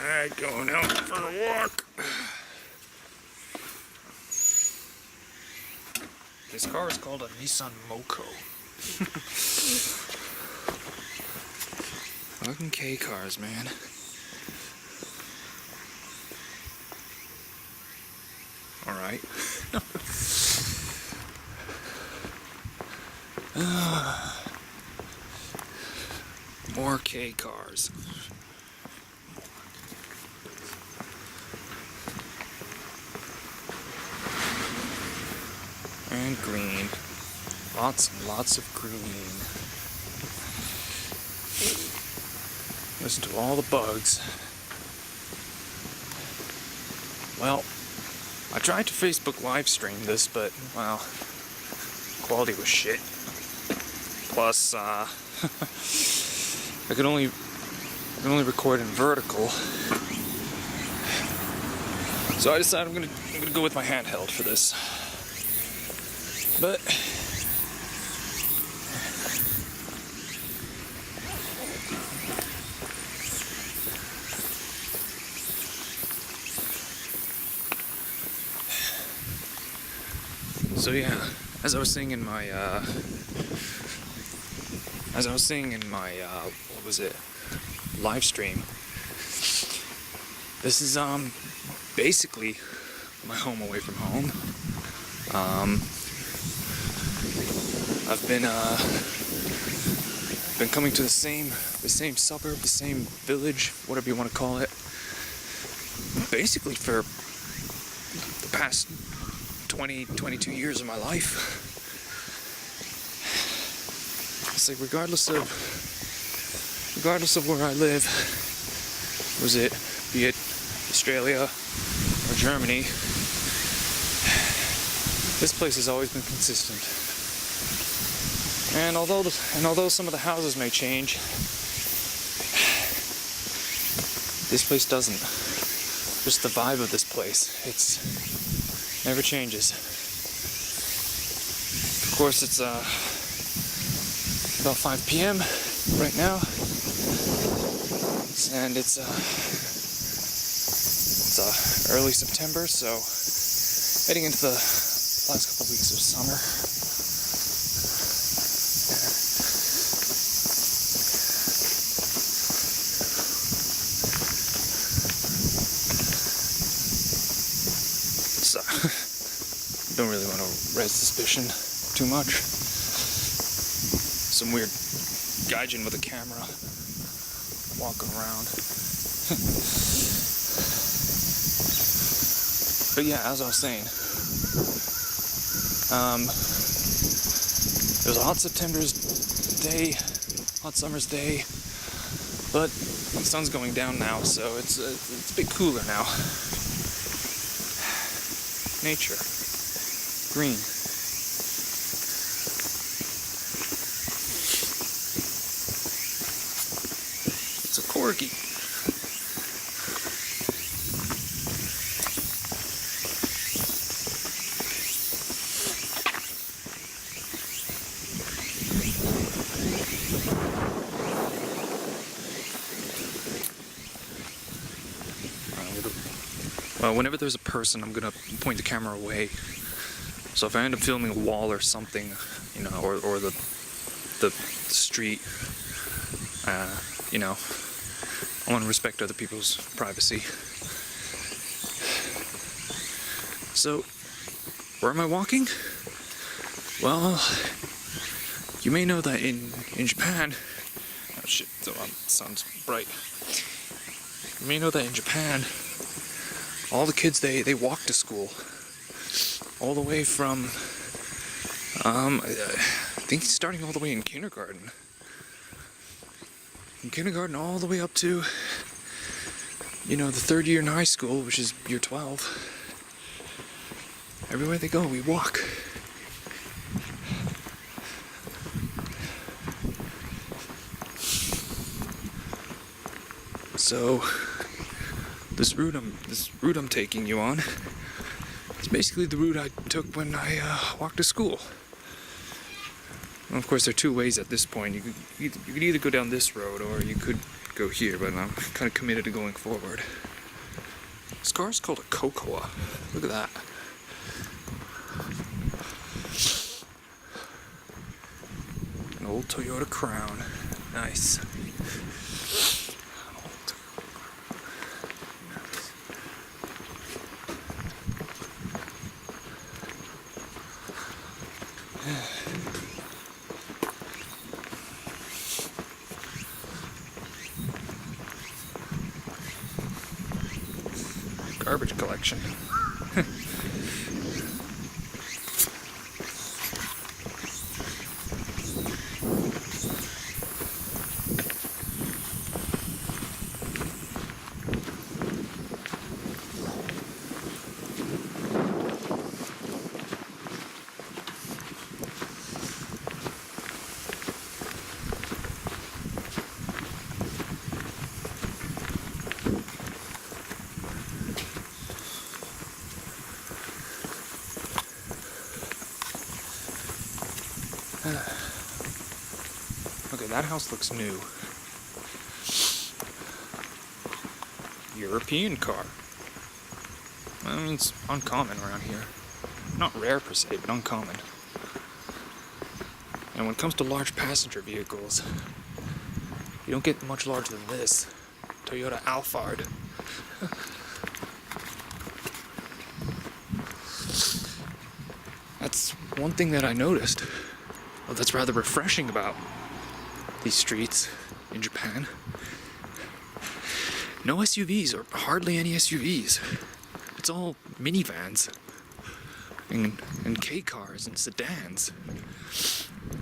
Alright, going out for a walk. This car is called a Nissan Moco. Fucking K cars, man. Alright. More K cars. And green. Lots and lots of green. Listen to all the bugs. Well, I tried to Facebook live stream this, but, well, quality was shit. Plus, I could only record in vertical. So I decided I'm gonna go with my handheld for this. But so yeah, as I was saying in my what was it, live stream, this is basically my home away from home. I've been coming to the same suburb, the same village, whatever you want to call it, basically for the past 22 years of my life. It's like regardless of where I live, be it Australia or Germany, this place has always been consistent. And although some of the houses may change, this place doesn't. Just the vibe of this place, it's never changes. Of course, it's about 5 p.m. right now, and it's early September, so heading into the last couple weeks of summer. So, don't really want to raise suspicion too much. Some weird gaijin with a camera walking around. But yeah, as I was saying, it was a hot summer's day, but the sun's going down now, so it's a bit cooler now. Nature, green. It's a corgi. Whenever there's a person, I'm gonna point the camera away. So if I end up filming a wall or something, you know, or the street, you know, I want to respect other people's privacy. So, where am I walking? Well, you may know that in Japan, oh shit, the sun's bright. You may know that in Japan, all the kids, they walk to school, all the way from, I think starting all the way in kindergarten. From kindergarten all the way up to, you know, the third year in high school, which is year 12. Everywhere they go, we walk. So, this route I'm taking you on is basically the route I took when I walked to school. Well, of course, there are two ways at this point. You could either go down this road, or you could go here, but I'm kind of committed to going forward. This car is called a Kamakura. Look at that. An old Toyota Crown. Nice. Garbage collection. Okay, that house looks new. European car. I mean, it's uncommon around here. Not rare per se, but uncommon. And when it comes to large passenger vehicles, you don't get much larger than this. Toyota Alphard. That's one thing that I noticed. Well, that's rather refreshing about these streets in Japan. No SUVs, or hardly any SUVs. It's all minivans and K cars and sedans.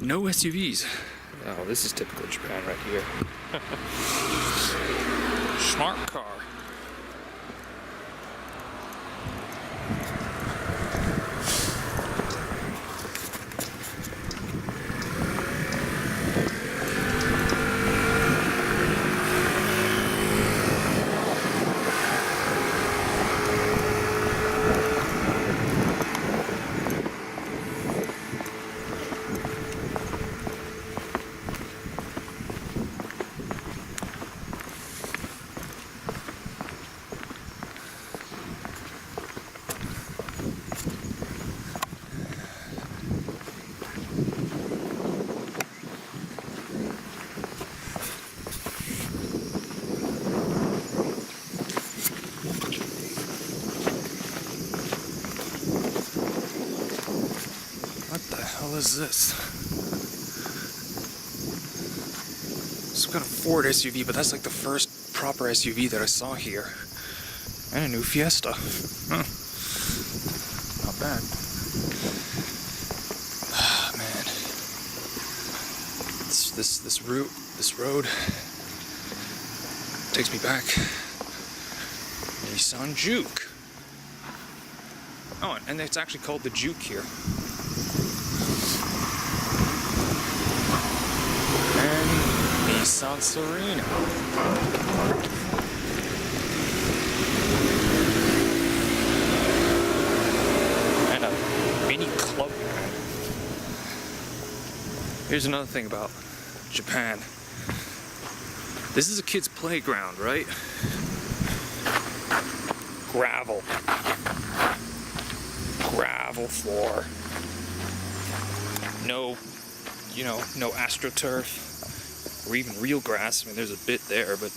No SUVs. Oh, this is typical Japan right here. Smart car. What is this? Some kind of Ford SUV, but that's like the first proper SUV that I saw here. And a new Fiesta. Huh. Not bad. Ah, man. This road takes me back. Nissan Juke. Oh, and it's actually called the Juke here. Nissan Serena. And a mini club van. Here's another thing about Japan. This is a kid's playground, right? Gravel. Gravel floor. No, no AstroTurf. Or even real grass. I mean, there's a bit there, but...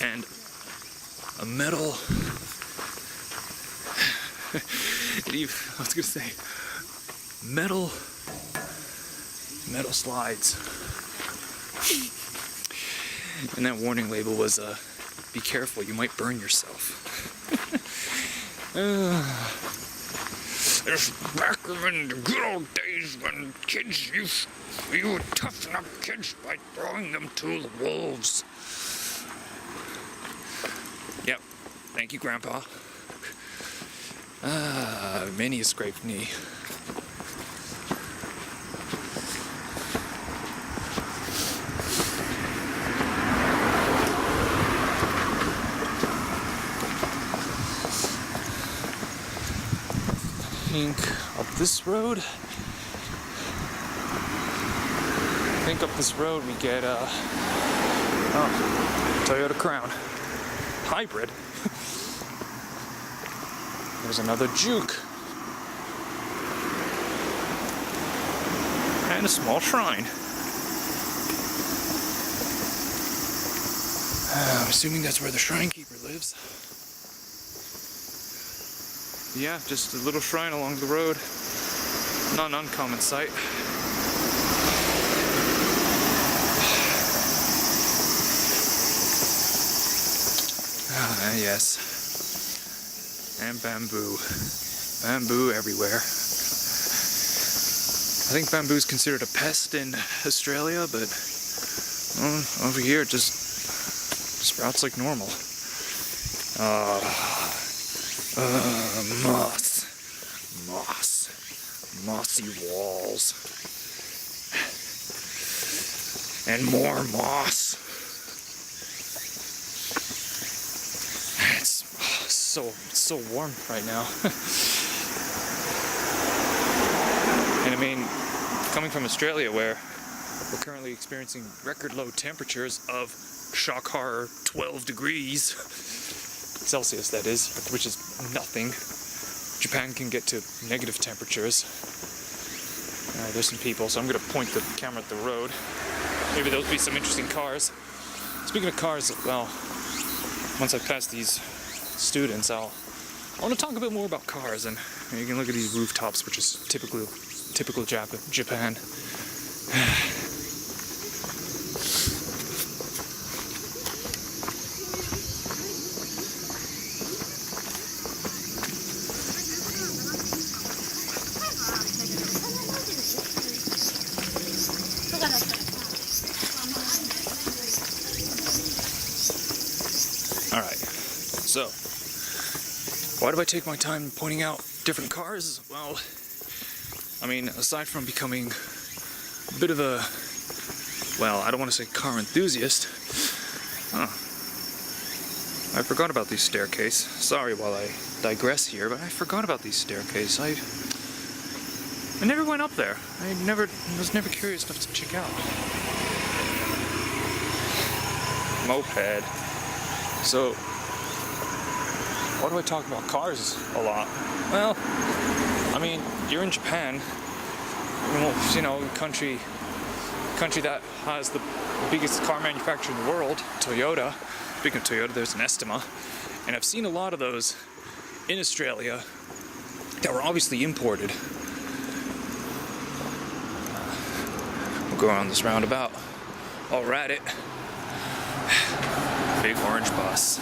And a metal... I was gonna say... Metal slides. And that warning label was, be careful, you might burn yourself. It's back in the good old days when kids you would toughen up kids by throwing them to the wolves. Yep. Thank you, Grandpa. Many a scraped knee. Up this road. think up this road we get Toyota Crown hybrid. There's another juke and a small shrine. I'm assuming that's where the shrine keeper lives. Yeah, just a little shrine along the road. Not an uncommon sight. Ah, yes. And bamboo. Bamboo everywhere. I think bamboo is considered a pest in Australia, but over here it just sprouts like normal. Mossy walls. And more moss. It's so warm right now. And I mean, coming from Australia where we're currently experiencing record low temperatures of shock horror 12 degrees Celsius, that is, which is nothing. Japan can get to negative temperatures. There's some people, so I'm going to point the camera at the road. Maybe there'll be some interesting cars. Speaking of cars, well, once I pass these students, I want to talk a bit more about cars, and you can look at these rooftops, which is typical Japan. Alright, so why do I take my time pointing out different cars? Well, I mean, aside from becoming a bit of a, well, I don't want to say car enthusiast, I forgot about these staircase. Sorry while I digress here, but I forgot about these staircase. I never went up there. I was never curious enough to check out. Moped. So, why do I talk about cars a lot? Well, I mean, you're in Japan, you know, country that has the biggest car manufacturer in the world, Toyota. Speaking of Toyota, there's an Estima, and I've seen a lot of those in Australia that were obviously imported. We'll go around this roundabout. I'll ride it. Big orange bus.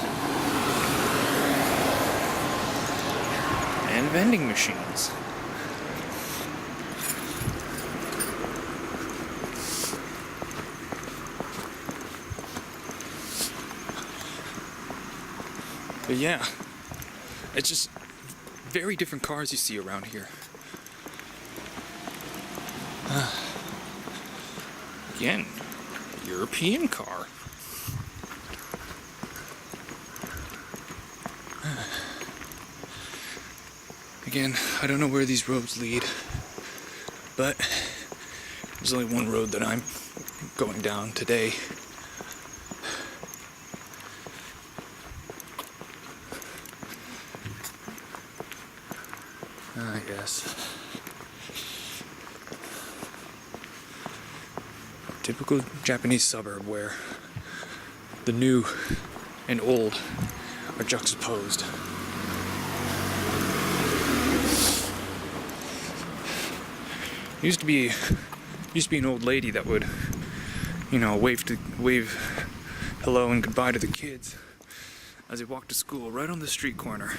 And vending machines. But yeah, it's just very different cars you see around here. Again, European car. Again, I don't know where these roads lead, but there's only one road that I'm going down today. I guess. Typical Japanese suburb where the new and old are juxtaposed. Used to be an old lady that would, you know, wave hello and goodbye to the kids as they walked to school right on the street corner.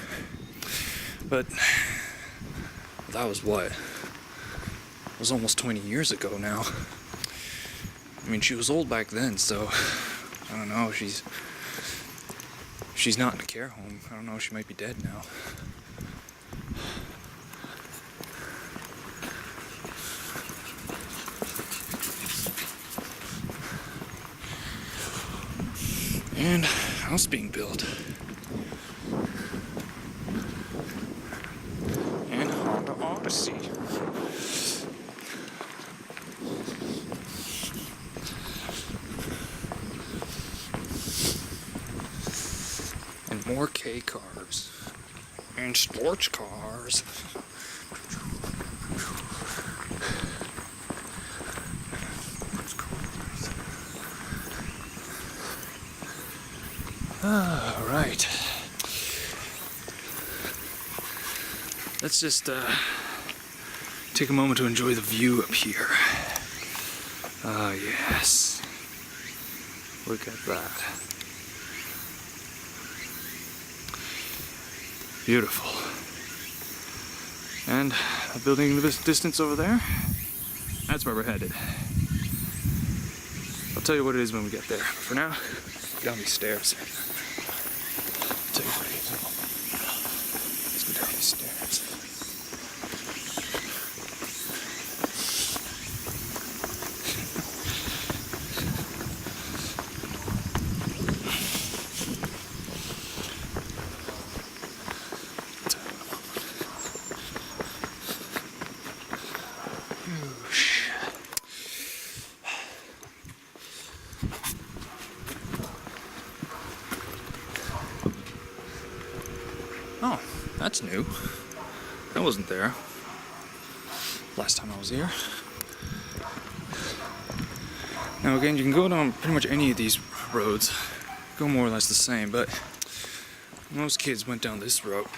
But that was what? It was almost 20 years ago now. I mean, she was old back then, so I don't know. She's not in a care home. I don't know. She might be dead now. And house being built. And Honda Odyssey. More K cars and sports cars. All right. Let's just take a moment to enjoy the view up here. Ah, yes. Look at that. Beautiful. And a building in the distance over there, that's where we're headed. I'll tell you what it is when we get there. But for now, down these stairs. I'll tell you what it is. Let's go down these stairs. Oh, that's new. That wasn't there last time I was here. Now again, you can go down pretty much any of these roads, go more or less the same, but most kids went down this road.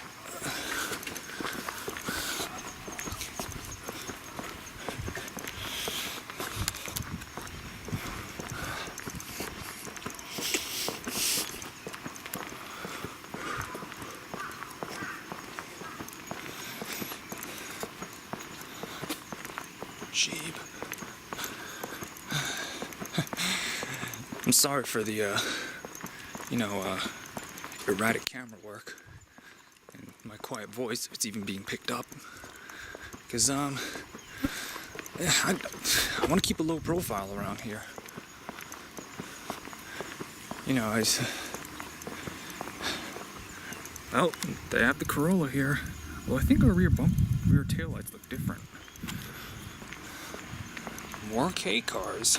Sheep. I'm sorry for the, erratic camera work and my quiet voice, if it's even being picked up. Because, I want to keep a low profile around here. You know, well, they have the Corolla here. Well, I think our rear taillights look different. More K cars.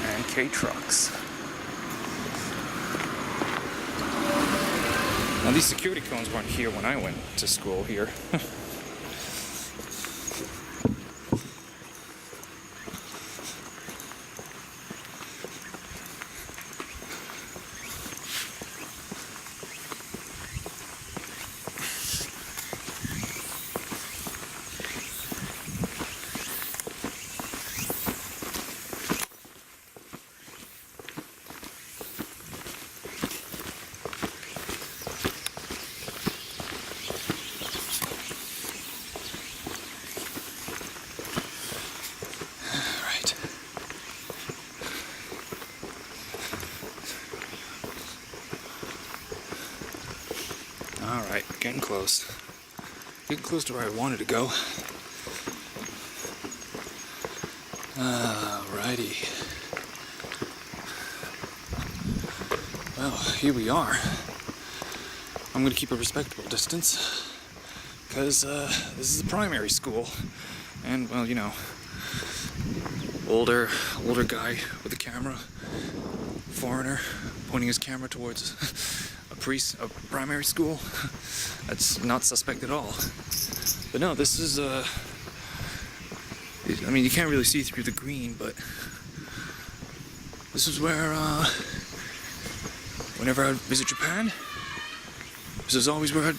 And K trucks. Now these security cones weren't here when I went to school here. Alright, getting close. Getting close to where I wanted to go. Alrighty. Well, here we are. I'm gonna keep a respectable distance, because this is a primary school. And, well, you know, older guy with a camera, foreigner, pointing his camera towards a primary school. That's not suspect at all. But no, this is I mean, you can't really see through the green, but this is where whenever I visit Japan, this is always where I'd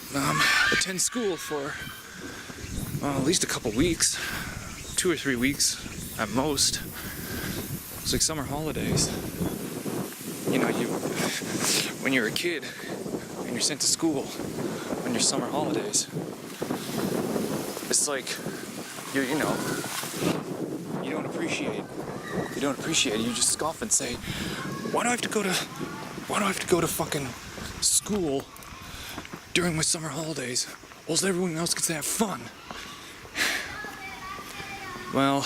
attend school for at least a couple weeks, 2 or 3 weeks at most. It's like summer holidays. You know, when you're a kid and you're sent to school on your summer holidays, it's like you don't appreciate it. You just scoff and say, why do I have to go to fucking school during my summer holidays whilst everyone else gets to have fun? Well,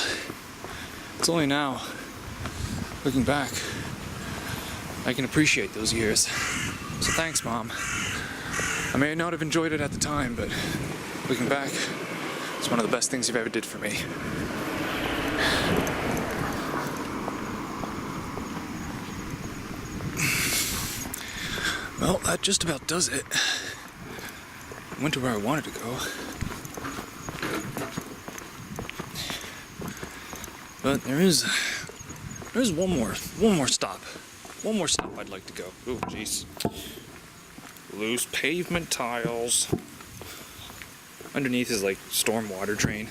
it's only now, looking back, I can appreciate those years. So thanks, Mom. I may not have enjoyed it at the time, but looking back, it's one of the best things you've ever did for me. Well, that just about does it. I went to where I wanted to go. But there's one more stop. One more stop I'd like to go. Oh, jeez. Loose pavement tiles. Underneath is like storm water drain.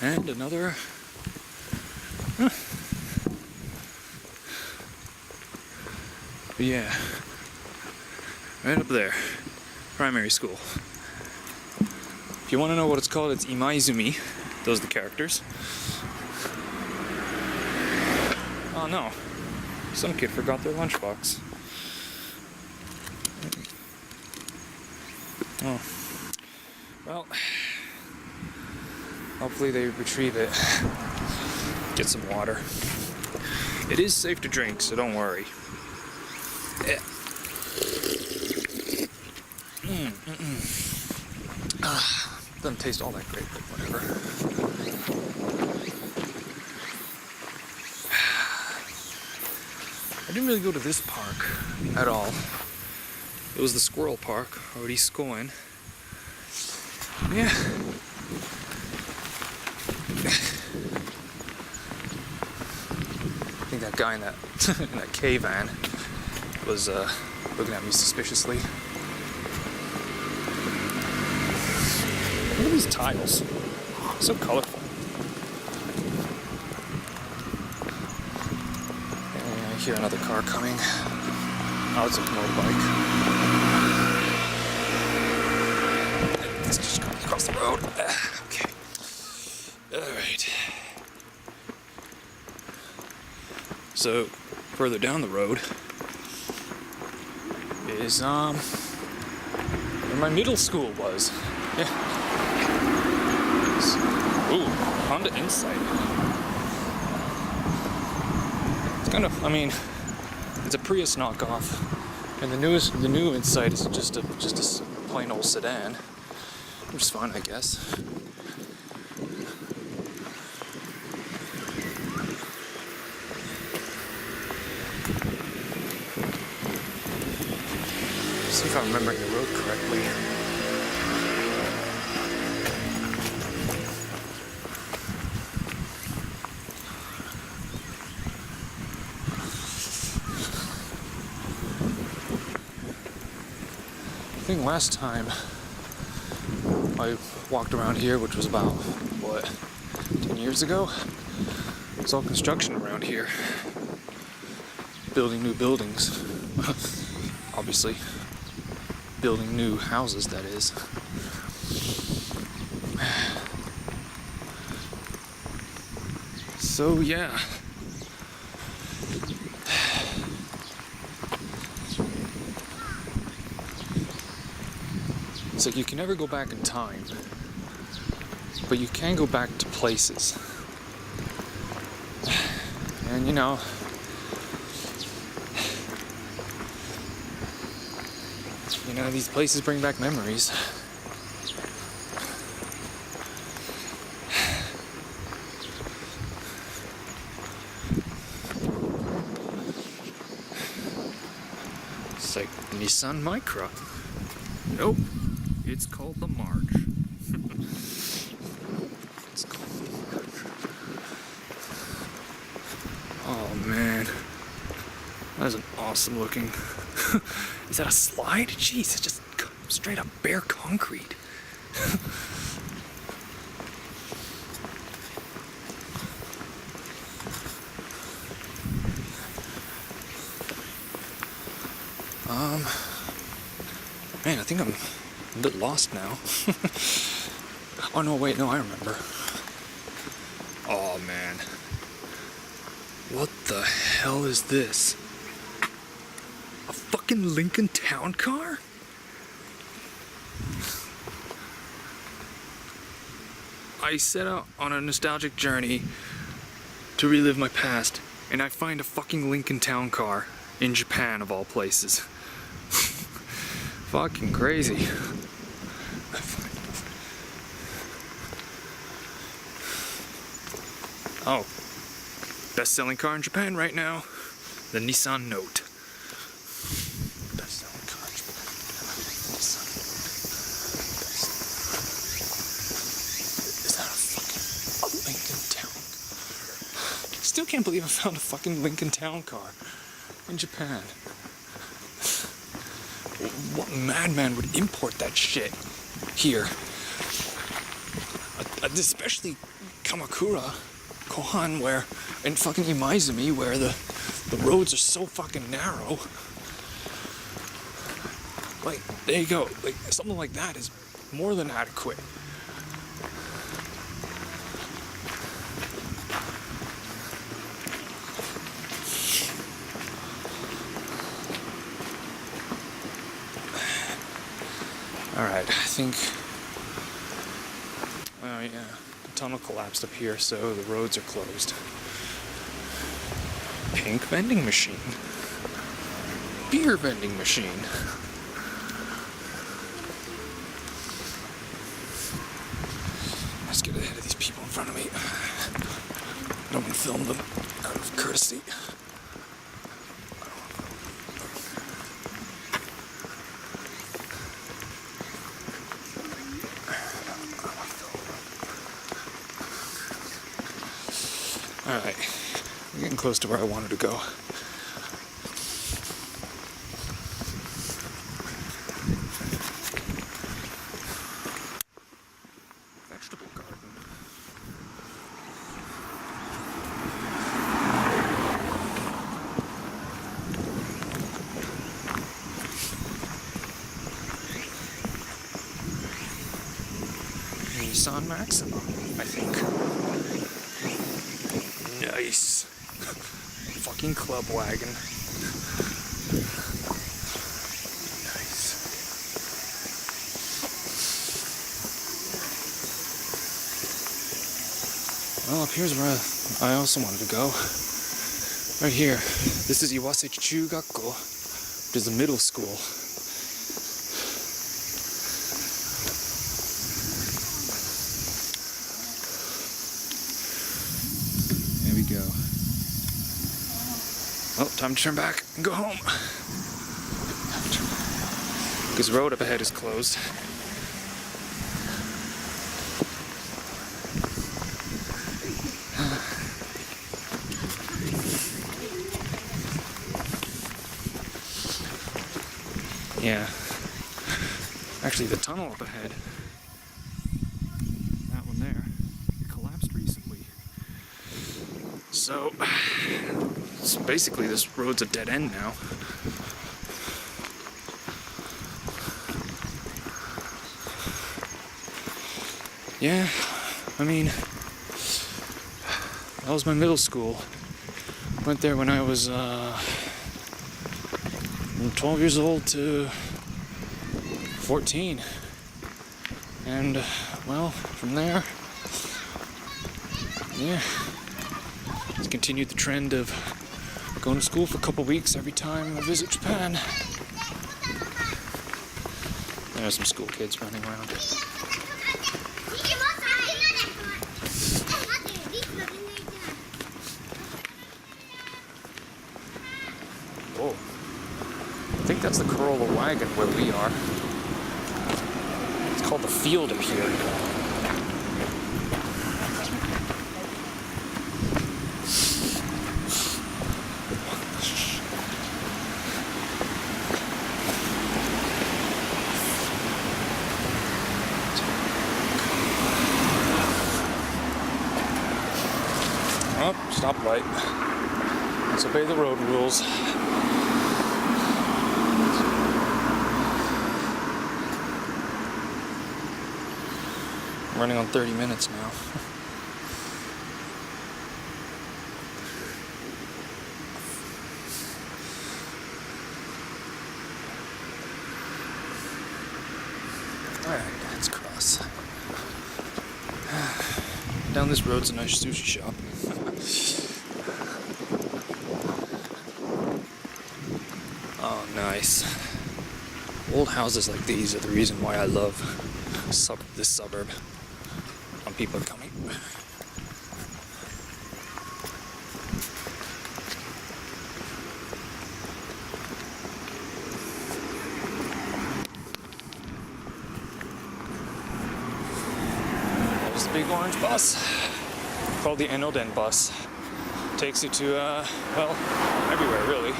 And another. Huh. But yeah. Right up there. Primary school. If you want to know what it's called, it's Imaizumi. Those are the characters. Oh no. Some kid forgot their lunchbox. Oh. Well, hopefully they retrieve it. Get some water. It is safe to drink, so don't worry. Yeah. Doesn't taste all that great, but whatever. I didn't really go to this park at all. It was the squirrel park, already going. Yeah. I think that guy in that in that cave van was looking at me suspiciously. Look at these tiles. So colorful. And I hear another car coming. Oh, it's a motorbike. It's just going across the road. Okay. Alright. So, further down the road is, where my middle school was. Yeah. Ooh, Honda Insight. It's kind of, I mean, it's a Prius knockoff, and the new Insight is just a plain old sedan, which is fine, I guess. See if I'm remembering the road correctly. I think last time I walked around here, which was about, 10 years ago? It was all construction around here. Building new buildings. Obviously. Building new houses, that is. So, yeah. It's like you can never go back in time, but you can go back to places. And you know, these places bring back memories. It's like Nissan Micra. Nope. It's called the March. It's called the March. Oh man. That is an awesome looking. Is that a slide? Jeez, it's just straight up bare concrete. Man, I think I'm a bit lost now. Oh no, wait, no, I remember. Oh man. What the hell is this? A fucking Lincoln Town Car? I set out on a nostalgic journey to relive my past, and I find a fucking Lincoln Town Car in Japan, of all places. Fucking crazy. Oh, best-selling car in Japan right now, the Nissan Note. Best-selling car in Japan. Nissan Note. Is that a fucking Lincoln Town? Still can't believe I found a fucking Lincoln Town car in Japan. What madman would import that shit here? Especially Kamakura, Kohan, where, and fucking Imaizumi, where the roads are so fucking narrow. Like, there you go. Like, something like that is more than adequate. Alright, I think... Oh yeah, the tunnel collapsed up here, so the roads are closed. Pink vending machine. Beer vending machine. Let's get ahead of these people in front of me. I don't want to film them out of courtesy. Alright, we're getting close to where I wanted to go. Vegetable garden. Nissan Maxima, I think. Nice. Fucking club wagon. Nice. Well, up here's where I also wanted to go. Right here. This is Iwase Chugakko, which is a middle school. Go. Well, time to turn back and go home. Because the road up ahead is closed. Yeah. Actually, the tunnel up ahead, that one there, collapsed recently. So basically this road's a dead end now. Yeah, I mean, that was my middle school. Went there when I was 12 years old to 14. And, well, from there, yeah. Continued the trend of going to school for a couple weeks every time I visit Japan. There's some school kids running around. Oh, I think that's the Corolla wagon where we are. It's called the field up here. Oh, stoplight. Let's obey the road rules. I'm running on 30 minutes now. Alright, let's cross. Down this road's a nice sushi shop. Oh, nice. Old houses like these are the reason why I love this suburb. People are coming. big orange bus called the Enoden bus. Takes you to, well, everywhere really.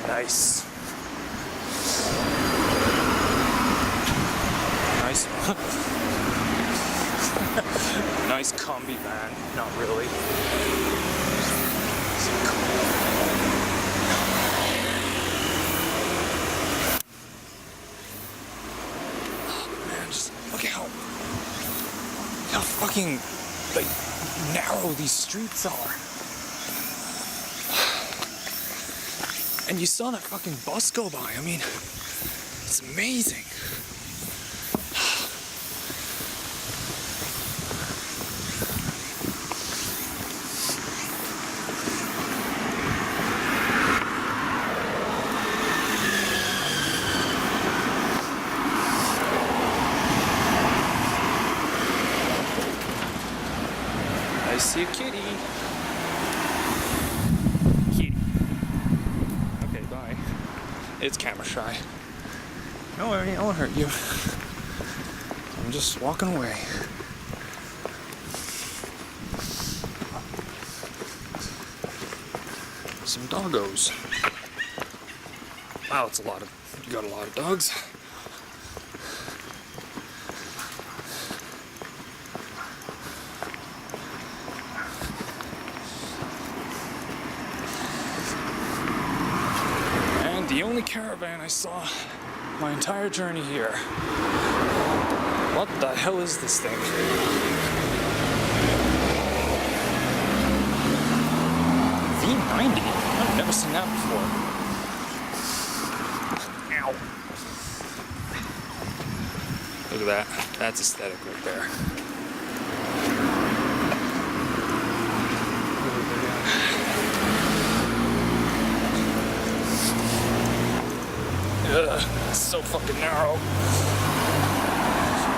Nice. Nice. Nice combi van. Not really. Oh man, just look how fucking like narrow these streets are. And you saw that fucking bus go by. I mean, it's amazing. I see a kitty. It's camera shy. Don't worry, I won't hurt you. I'm just walking away. Some doggos. Wow, it's you got a lot of dogs. The only caravan I saw my entire journey here. What the hell is this thing? V90? I've never seen that before. Ow. Look at that. That's aesthetic right there. Ugh, it's so fucking narrow.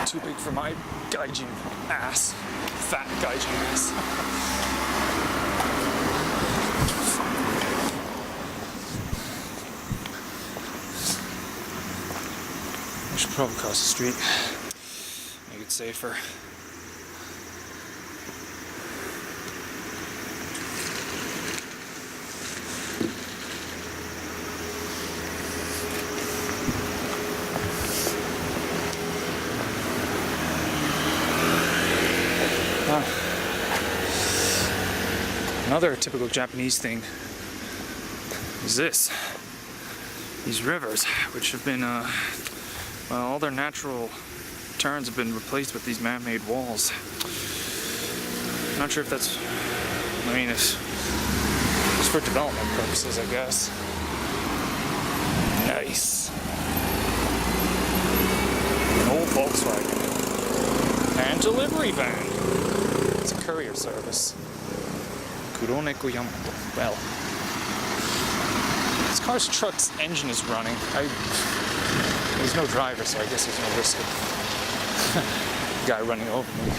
Too big for my gaijin ass. Fat gaijin ass. I should probably cross the street. Make it safer. Another typical Japanese thing is this. These rivers, which have been, well, all their natural turns have been replaced with these man-made walls. I'm not sure if that's, I mean, it's for development purposes, I guess. Nice. An old Volkswagen. And delivery van. It's a courier service. Kuroneko Yamato. Well, this car's truck's engine is running. There's no driver, so I guess there's no risk of guy running over me.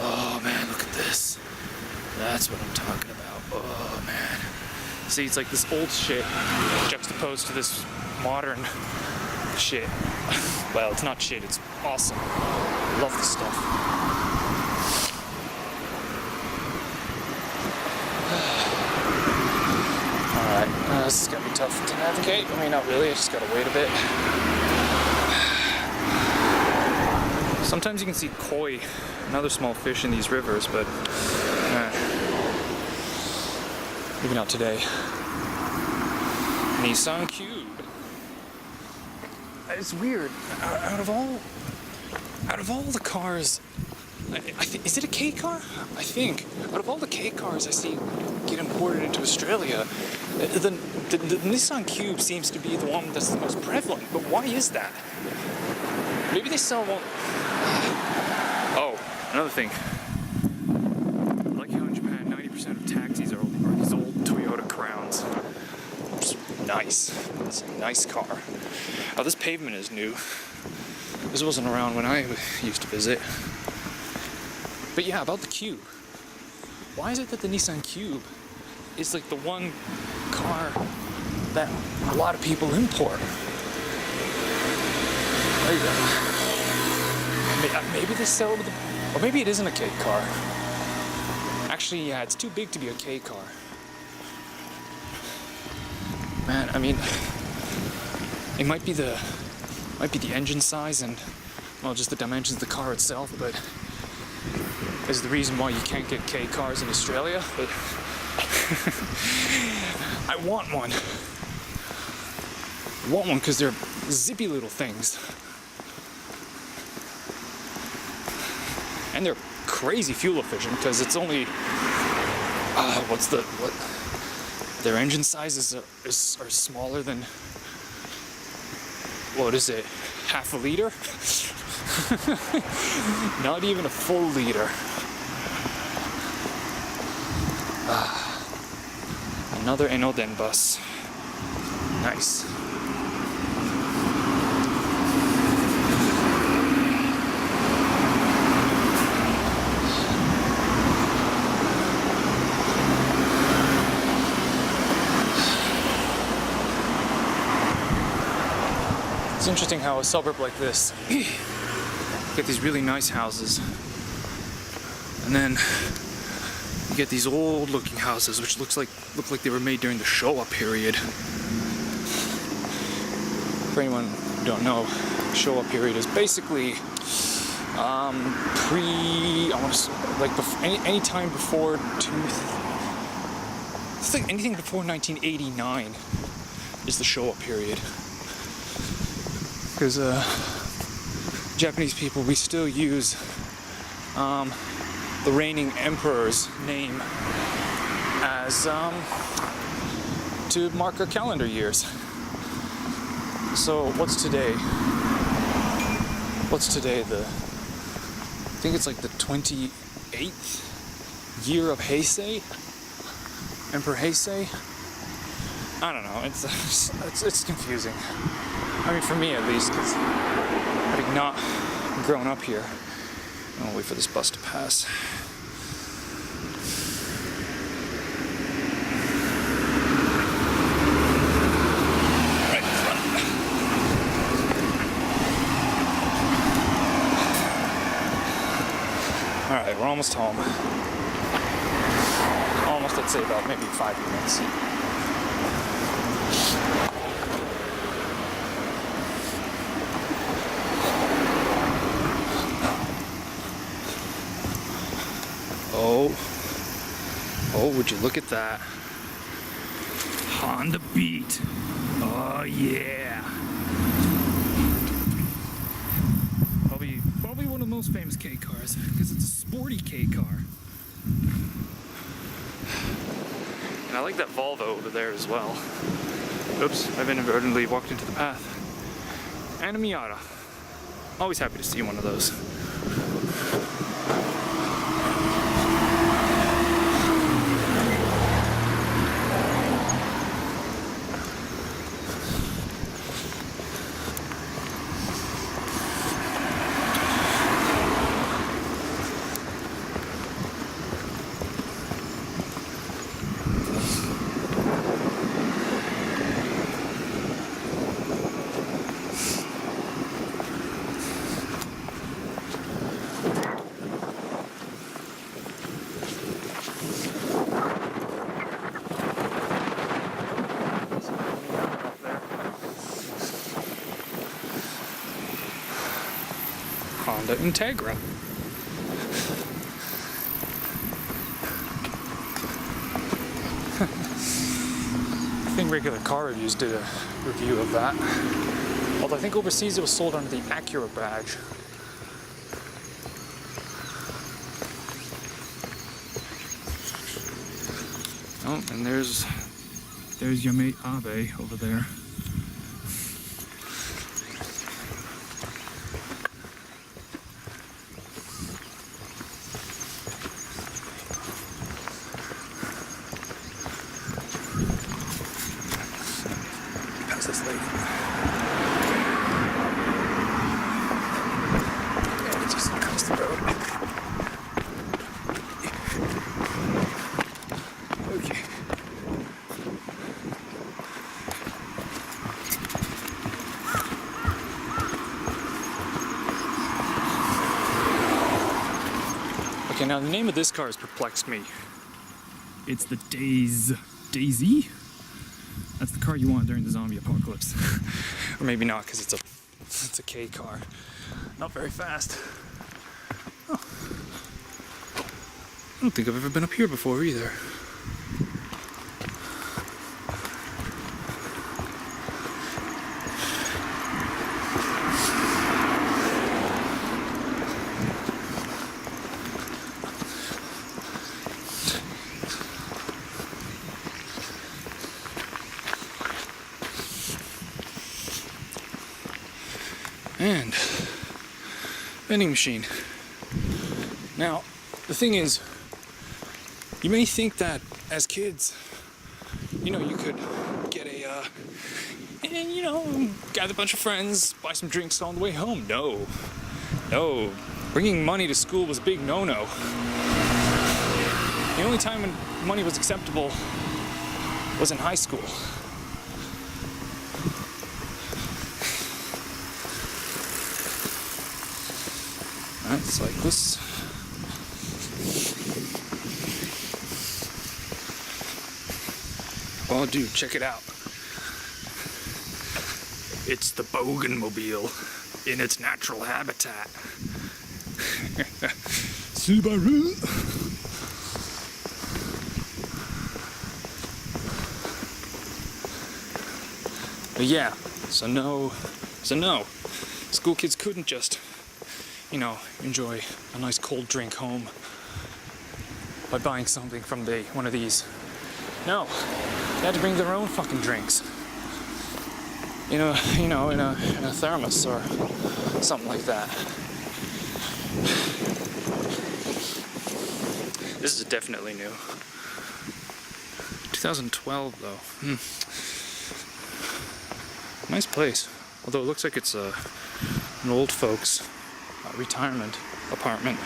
Oh man, look at this. That's what I'm talking about. Oh man. See, it's like this old shit juxtaposed to this modern shit. Well, it's not shit, it's awesome. I love this stuff. This is gonna be tough to navigate. I mean, not really, I just gotta wait a bit. Sometimes you can see koi and other small fish in these rivers, but maybe not today. Nissan Cube. It's weird. Out of all the cars, is it a K car? I think. Out of all the K cars I see get imported into Australia, the Nissan Cube seems to be the one that's the most prevalent. But why is that? Maybe they sell one. Oh, another thing. I like how in Japan 90% of taxis are these old Toyota Crowns. It's nice. It's a nice car. Oh, this pavement is new. This wasn't around when I used to visit. But yeah, about the Cube. why is it that the Nissan Cube is like the one car that a lot of people import? There you go. Maybe they sell it with or maybe it isn't a K car. Actually, yeah, it's too big to be a K car. Man, I mean, it might be the engine size and, well, just the dimensions of the car itself, but is the reason why you can't get K cars in Australia. But I want one. I want one because they're zippy little things. And they're crazy fuel efficient because it's only, their engine sizes are smaller than, what is it, half a liter? Not even a full liter. Another Enoden bus. Nice. It's interesting how a suburb like this get these really nice houses, and then you get these old-looking houses which look like they were made during the Showa period. For anyone who don't know, Showa period is basically any time before it's like anything before 1989 is the Showa period. Because Japanese people, we still use the reigning emperor's name as to mark our calendar years. So what's today? I think it's like the 28th year of Heisei, Emperor Heisei. I don't know. It's confusing. I mean, for me at least, because having not grown up here. I'll wait for this bus to pass. Right in front. Alright, we're almost home. Almost, I'd say about maybe 5 minutes. Oh, would you look at that? On the beat. Oh yeah. Probably one of the most famous K cars, because it's a sporty K car. And I like that Volvo over there as well. Oops, I've inadvertently walked into the path. And a Miata. Always happy to see one of those. Honda Integra. I think Regular Car Reviews did a review of that. Although I think overseas it was sold under the Acura badge. Oh, and there's your mate Abe over there. This lady. Yeah, just across the road. Okay, now the name of this car has perplexed me. It's the Daisy? That's the car you want during the zombie apocalypse. Or maybe not, because it's a K car. Not very fast. Oh. I don't think I've ever been up here before either. And vending machine. Now, the thing is, you may think that as kids, you could get gather a bunch of friends, buy some drinks on the way home. No, bringing money to school was a big no-no. The only time when money was acceptable was in high school. It's like this. Oh, dude, check it out. It's the Bougainmobile in its natural habitat. Subaru. But yeah, so no. School kids couldn't just enjoy a nice cold drink home by buying something from one of these. No, they had to bring their own fucking drinks. In a thermos or something like that. This is definitely new. 2012 though. Nice place. Although it looks like it's an old folks retirement apartment.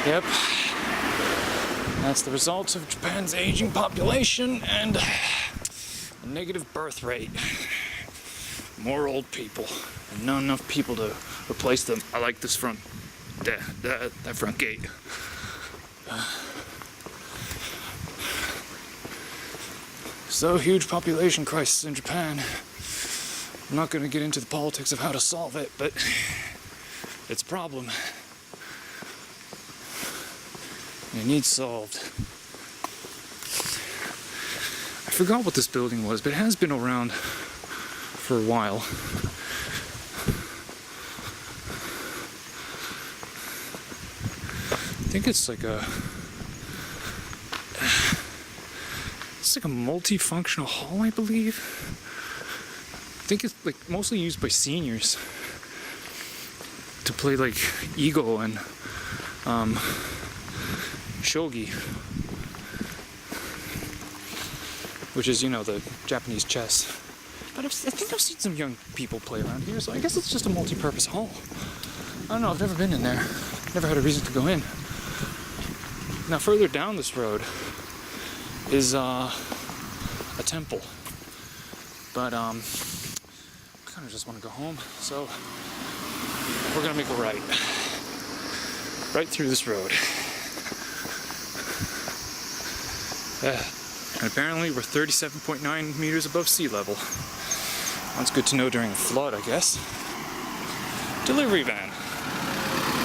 Yep. That's the result of Japan's aging population and a negative birth rate. More old people and not enough people to replace them. I like this front, that front gate. So huge population crisis in Japan. I'm not going to get into the politics of how to solve it, but it's a problem. And it needs solved. I forgot what this building was, but it has been around for a while. I think it's like a multifunctional hall, I believe. I think it's like mostly used by seniors to play like Ego and shogi, which is the Japanese chess. But I think I've seen some young people play around here, so I guess it's just a multi-purpose hall. I don't know, I've never been in there. Never had a reason to go in. Now further down this road is a temple, but I kind of just want to go home, so we're gonna make a right through this road. And apparently we're 37.9 meters above sea level. That's good to know during a flood, I guess. Delivery van.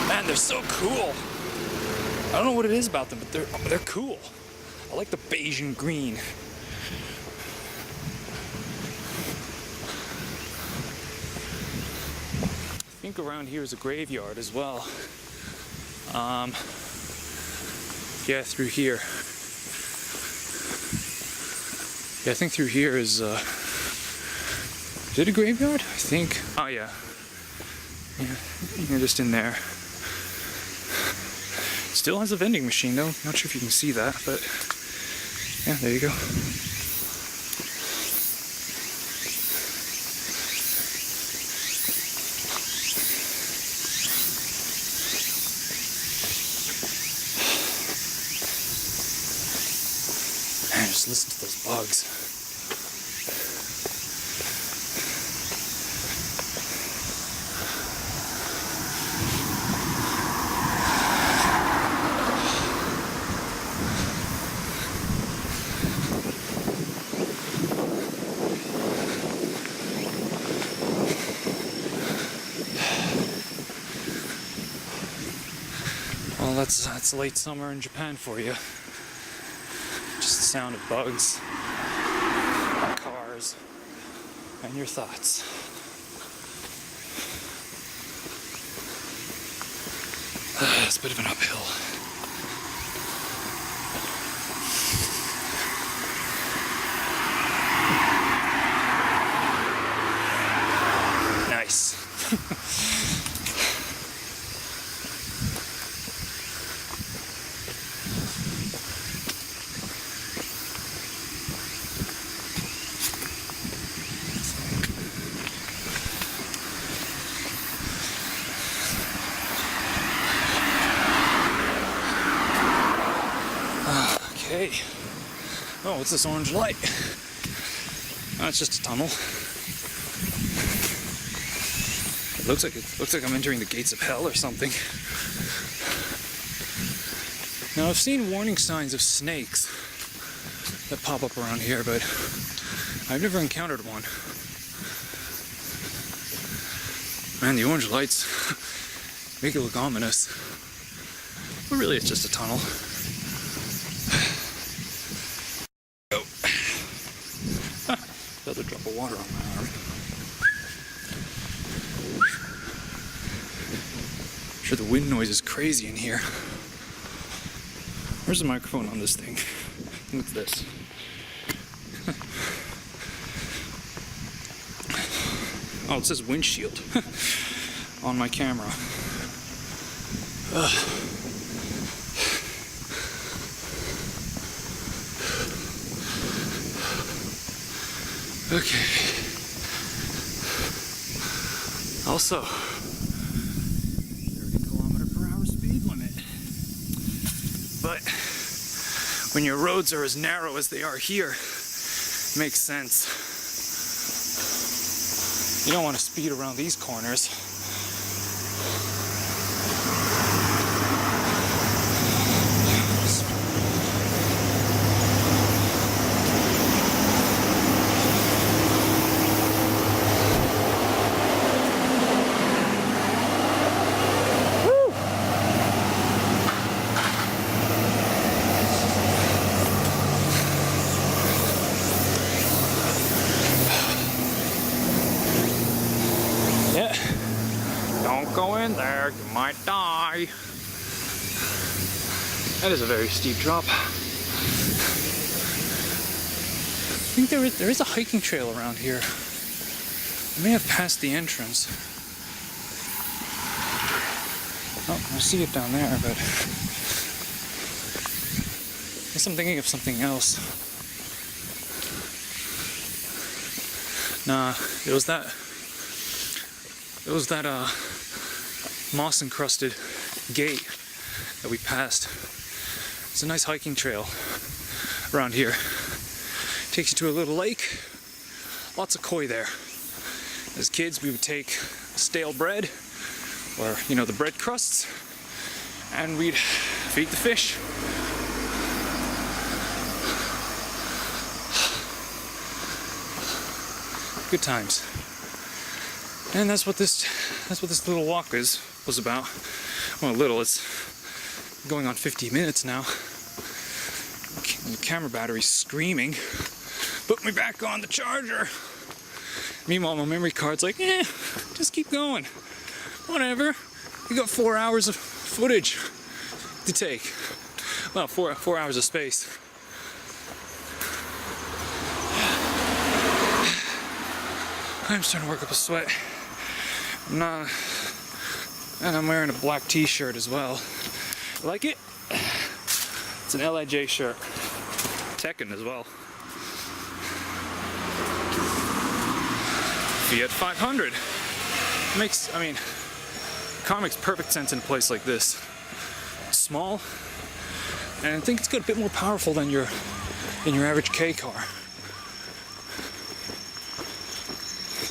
Man, they're so cool. I don't know what it is about them, but they're cool. I like the beige and green. I think around here is a graveyard as well. Yeah, through here. Yeah, I think through here is it a graveyard? I think. Oh yeah. Yeah, you're just in there. Still has a vending machine though. Not sure if you can see that, but yeah, there you go. Man, just listen to those bugs. that's late summer in Japan for you. Just the sound of bugs, cars, and your thoughts. It's a bit of an uphill. Nice. Okay. Oh, what's this orange light? Oh, it's just a tunnel. It looks like I'm entering the gates of hell or something. Now, I've seen warning signs of snakes that pop up around here, but I've never encountered one. Man, the orange lights make it look ominous. But really, it's just a tunnel. Oh. Another drop of water on my arm. I'm sure the wind noise is crazy in here. Where's the microphone on this thing? I think it's this. Oh, it says windshield on my camera. Okay. Also, 30km/h speed limit. But when your roads are as narrow as they are here, it makes sense. You don't want to speed around these corners. Don't go in there, you might die. That is a very steep drop. I think there is a hiking trail around here. I may have passed the entrance. Oh, I see it down there, but I guess I'm thinking of something else. Nah, it was that moss-encrusted gate that we passed. It's a nice hiking trail around here. Takes you to a little lake. Lots of koi there. As kids, we would take stale bread, or the bread crusts, and we'd feed the fish. Good times. And that's what this little walk was about. Well, it's going on 50 minutes now. The camera battery's screaming. Put me back on the charger. Meanwhile, my memory card's like, just keep going. Whatever. You got 4 hours of footage to take. Well, 4 hours of space. I'm starting to work up a sweat. And I'm wearing a black t-shirt as well. Like it? It's an LIJ shirt. Tekken as well. Fiat 500. Car makes perfect sense in a place like this. It's small, and I think it's got a bit more powerful than your average K car.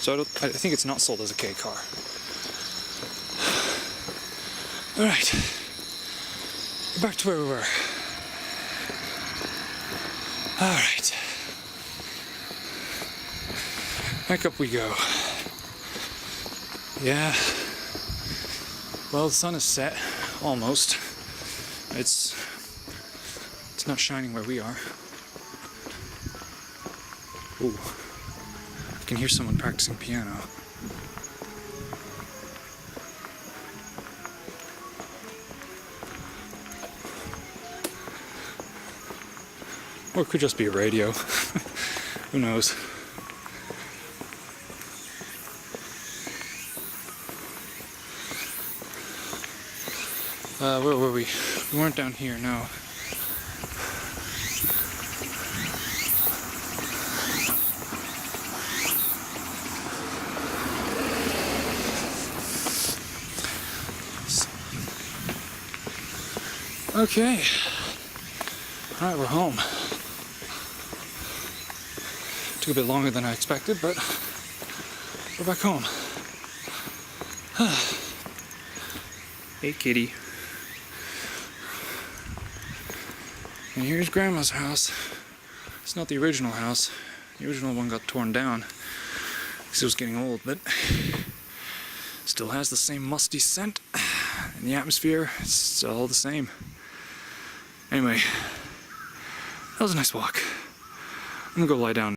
So I think it's not sold as a K car. Alright, back to where we were. Alright, back up we go. Yeah, well, the sun is set, almost. It's not shining where we are. Ooh, I can hear someone practicing piano. Or it could just be a radio. Who knows? Where were we? We weren't down here, no. Okay. Alright, we're home. Took a bit longer than I expected, but we're back home. Hey, kitty. And here's Grandma's house. It's not the original house. The original one got torn down because it was getting old, but still has the same musty scent. And the atmosphere, it's all the same. Anyway, that was a nice walk. I'm gonna go lie down.